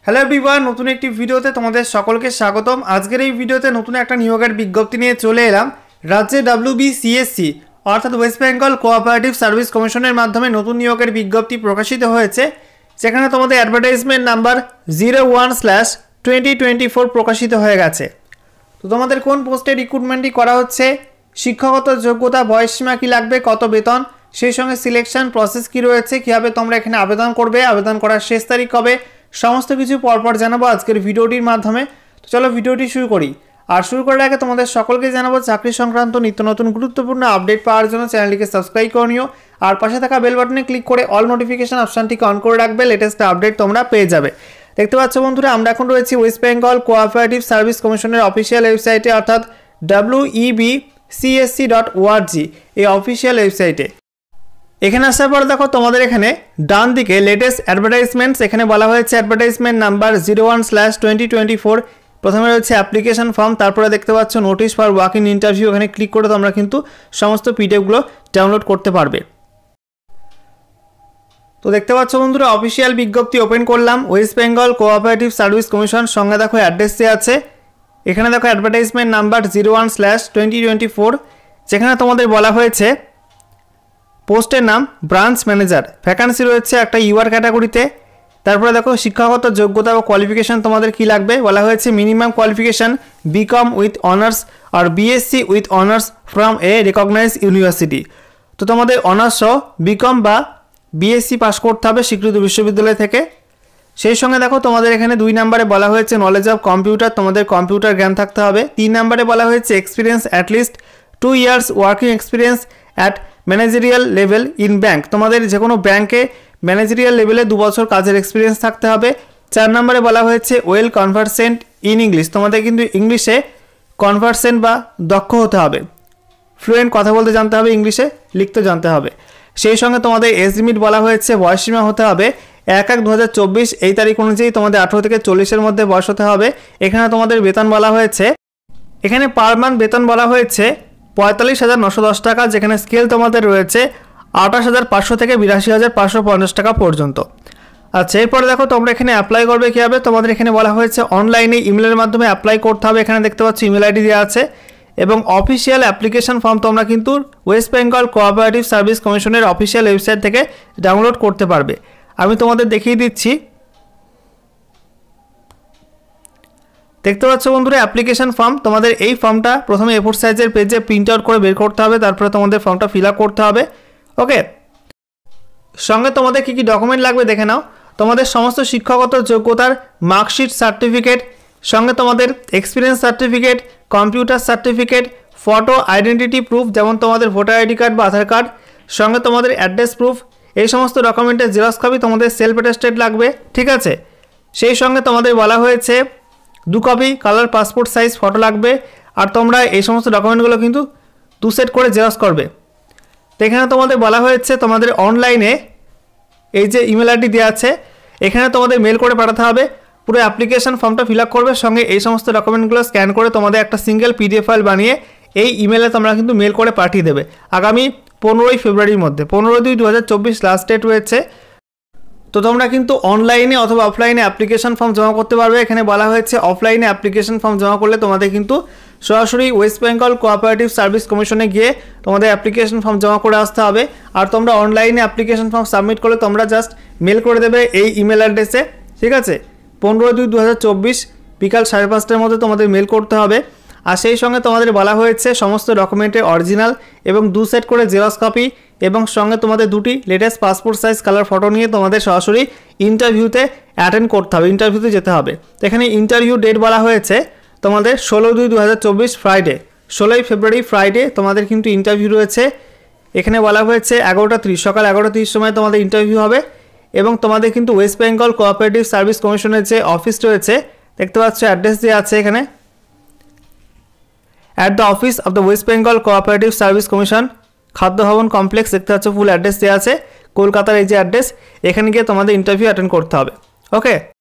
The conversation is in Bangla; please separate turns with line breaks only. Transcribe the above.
হ্যালো এভরিওয়ান, নতুন একটি ভিডিওতে তোমাদের সকলকে স্বাগতম। আজকের এই ভিডিওতে নতুন একটা নিয়োগের বিজ্ঞপ্তি নিয়ে চলে এলাম। রাজ্যে WBCSC অর্থাৎ ওয়েস্ট বেঙ্গল কোঅপারেটিভ সার্ভিস কমিশনের মাধ্যমে নতুন নিয়োগের বিজ্ঞপ্তি প্রকাশিত হয়েছে, যেখানে তোমাদের অ্যাডভার্টাইজমেন্ট নাম্বার 01/2024 প্রকাশিত হয়ে গেছে। তো তোমাদের কোন পোস্টে রিক্রুটমেন্টটি করা হচ্ছে, শিক্ষাগত যোগ্যতা, বয়সসীমা কী লাগবে, কত বেতন, সেই সঙ্গে সিলেকশন প্রসেস কী রয়েছে, কীভাবে তোমরা এখানে আবেদন করবে, আবেদন করার শেষ তারিখ কবে, সমস্ত কিছু পরপর জানাবো আজকের ভিডিওটির মাধ্যমে। তো চলো ভিডিওটি শুরু করি। আর শুরু করার আগে তোমাদের সকলকে জানাবো চাকরি সংক্রান্ত নিত্য নতুন গুরুত্বপূর্ণ আপডেট পাওয়ার জন্য চ্যানেলটিকে সাবস্ক্রাইব করে নিও, আর পাশে থাকা বেল বাটনে ক্লিক করে অল নোটিফিকেশন অপশানটিকে অন করে রাখবে, লেটেস্ট আপডেট তোমরা পেয়ে যাবে। দেখতে পাচ্ছ বন্ধুরা, আমরা এখন রয়েছি ওয়েস্ট বেঙ্গল কোঅপারেটিভ সার্ভিস কমিশনের অফিসিয়াল ওয়েবসাইটে, অর্থাৎ WEBCSC.org এই অফিসিয়াল ওয়েবসাইটে। এখানে আসার পর দেখো তোমাদের এখানে ডান দিকে লেটেস্ট অ্যাডভার্টাইজমেন্টস, এখানে বলা হয়েছে অ্যাডভার্টাইজমেন্ট নাম্বার 01/2024। প্রথমে রয়েছে অ্যাপ্লিকেশন ফর্ম, তারপরে দেখতে পাচ্ছ notice for walk in interview. এখানে ক্লিক করে তোমরা কিন্তু সমস্ত পিডিএফগুলো ডাউনলোড করতে পারবে। তো দেখতে পাচ্ছ বন্ধুরা, অফিসিয়াল বিজ্ঞপ্তি ওপেন করলাম। West Bengal cooperative service commission, সঙ্গে দেখো অ্যাড্রেস দেওয়া আছে। এখানে দেখো অ্যাডভার্টাইজমেন্ট নাম্বার 01/2024, যেখানে তোমাদের বলা হয়েছে পোস্টের নাম ব্রাঞ্চ ম্যানেজার, ভ্যাকান্সি রয়েছে একটা ইউআর ক্যাটাগরিতে। তারপরে দেখো শিক্ষাগত যোগ্যতা ও কোয়ালিফিকেশান তোমাদের কী লাগবে, বলা হয়েছে minimum qualification BCom with honours আর BSc with honours from a recognised university. তো তোমাদের অনার্স সহ BCom বা BSc পাস করতে হবে স্বীকৃত বিশ্ববিদ্যালয় থেকে। সেই সঙ্গে দেখো তোমাদের এখানে 2 নম্বরে বলা হয়েছে নলেজ অফ কম্পিউটার, তোমাদের কম্পিউটার জ্ঞান থাকতে হবে। 3 নম্বরে বলা হয়েছে experience at least 2 years working experience at managerial level in bank, তোমাদের যে কোনো ব্যাঙ্কে ম্যানেজারিয়াল লেভেলে 2 বছর কাজের এক্সপিরিয়েন্স থাকতে হবে। 4 নম্বরে বলা হয়েছে ওয়েল কনভার্সেন্ট ইন ইংলিশ, তোমাদের কিন্তু ইংলিশে কনভার্সেন্ট বা দক্ষ হতে হবে, ফ্লুয়েন্ট কথা বলতে জানতে হবে, ইংলিশে লিখতে জানতে হবে। সেই সঙ্গে তোমাদের এজ লিমিট বলা হয়েছে, বয়সসীমা হতে হবে 1/1/2024 এই তারিখ অনুযায়ী তোমাদের 18 থেকে 40-এর মধ্যে বয়স হতে হবে। এখানে তোমাদের বেতন বলা হয়েছে, এখানে পার মান্থ বেতন বলা হয়েছে 45,910 টাকা, যেখানে স্কেল তোমাদের রয়েছে 28,500 থেকে 82,550 টাকা পর্যন্ত। আচ্ছা, এরপরে দেখো তোমরা এখানে অ্যাপ্লাই করবে কীভাবে, তোমাদের এখানে বলা হয়েছে অনলাইনে ইমেলের মাধ্যমে অ্যাপ্লাই করতে হবে। এখানে দেখতে পাচ্ছ ইমেল আইডি দেওয়া আছে, এবং অফিসিয়াল অ্যাপ্লিকেশন ফর্ম তোমরা কিন্তু ওয়েস্ট বেঙ্গল কোঅপারেটিভ সার্ভিস কমিশনের অফিসিয়াল ওয়েবসাইট থেকে ডাউনলোড করতে পারবে। আমি তোমাদের দেখিয়ে দিচ্ছি। দেখতে পাচ্ছ বন্ধুরা, অ্যাপ্লিকেশন ফর্ম, তোমাদের এই ফর্মটা প্রথমে A4 সাইজের পেজে প্রিন্ট আউট করে বের করতে হবে, তারপরে তোমাদের ফর্মটা ফিল আপ করতে হবে। ওকে, সঙ্গে তোমাদের কী কী ডকুমেন্ট লাগবে দেখে নাও। তোমাদের সমস্ত শিক্ষাগত যোগ্যতার মার্কশিট, সার্টিফিকেট, সঙ্গে তোমাদের experience certificate, computer certificate, photo identity proof যেমন তোমাদের ভোটার আইডি কার্ড বা আধার কার্ড, সঙ্গে তোমাদের অ্যাড্রেস প্রুফ, এই সমস্ত ডকুমেন্টের জেরক্স কপি তোমাদের সেলফ অ্যাটেস্টেড লাগবে, ঠিক আছে। সেই সঙ্গে তোমাদের বলা হয়েছে 2 copy colour passport size photo লাগবে, আর তোমরা এই সমস্ত ডকুমেন্টগুলো কিন্তু 2 সেট করে জেরক্স করবে। তো এখানে তোমাদের বলা হয়েছে তোমাদের অনলাইনে এই যে ইমেল আইডি দেওয়া আছে, এখানে তোমাদের মেল করে পাঠাতে হবে, পুরো অ্যাপ্লিকেশন ফর্মটা ফিল আপ করবে, সঙ্গে এই সমস্ত ডকুমেন্টগুলো স্ক্যান করে তোমাদের একটা সিঙ্গেল PDF ফাইল বানিয়ে এই ইমেলে তোমরা কিন্তু মেল করে পাঠিয়ে দেবে আগামী 15ই ফেব্রুয়ারির মধ্যে। 15/2/2024 লাস্ট ডেট রয়েছে। তো তোমরা কিন্তু অনলাইনে অথবা অফলাইনে অ্যাপ্লিকেশন ফর্ম জমা করতে পারবে। এখানে বলা হয়েছে অফলাইনে অ্যাপ্লিকেশন ফর্ম জমা করলে তোমাদের কিন্তু সরাসরি ওয়েস্ট বেঙ্গল কোঅপারেটিভ সার্ভিস কমিশনে গিয়ে তোমাদের অ্যাপ্লিকেশন ফর্ম জমা করে আসতে হবে। আর তোমরা অনলাইনে অ্যাপ্লিকেশন ফর্ম সাবমিট করলে তোমরা জাস্ট মেল করে দেবে এই ইমেল অ্যাড্রেসে, ঠিক আছে। 15/2/2024 বিকাল 5:30টার মধ্যে তোমাদের মেল করতে হবে। আর সেই সঙ্গে তোমাদের বলা হয়েছে সমস্ত ডকুমেন্টের অরিজিনাল এবং 2 সেট করে জেরক্স কপি, এবং সঙ্গে তোমাদের 2টি latest passport size colour photo নিয়ে তোমাদের সরাসরি ইন্টারভিউতে অ্যাটেন্ড করতে হবে, ইন্টারভিউতে যেতে হবে। এখানে ইন্টারভিউ ডেট বলা হয়েছে তোমাদের 16/2/2024 ফ্রাইডে, 16ই ফেব্রুয়ারি ফ্রাইডে তোমাদের কিন্তু ইন্টারভিউ রয়েছে। এখানে বলা হয়েছে 11:30 সকাল 11:30 সময় তোমাদের ইন্টারভিউ হবে, এবং তোমাদের কিন্তু ওয়েস্ট বেঙ্গল কোঅপারেটিভ সার্ভিস কমিশনের যে অফিস রয়েছে দেখতে পাচ্ছ অ্যাড্রেস দেওয়া আছে এখানে, at the office of the West Bengal cooperative service commission, খাদ্য ভবন কমপ্লেক্স, দেখতে পাচ্ছ ফুল অ্যাড্রেস দেওয়া আছে কলকাতার এই যে অ্যাড্রেস, এখানে গিয়ে তোমাদের ইন্টারভিউ অ্যাটেন্ড করতে হবে। ওকে।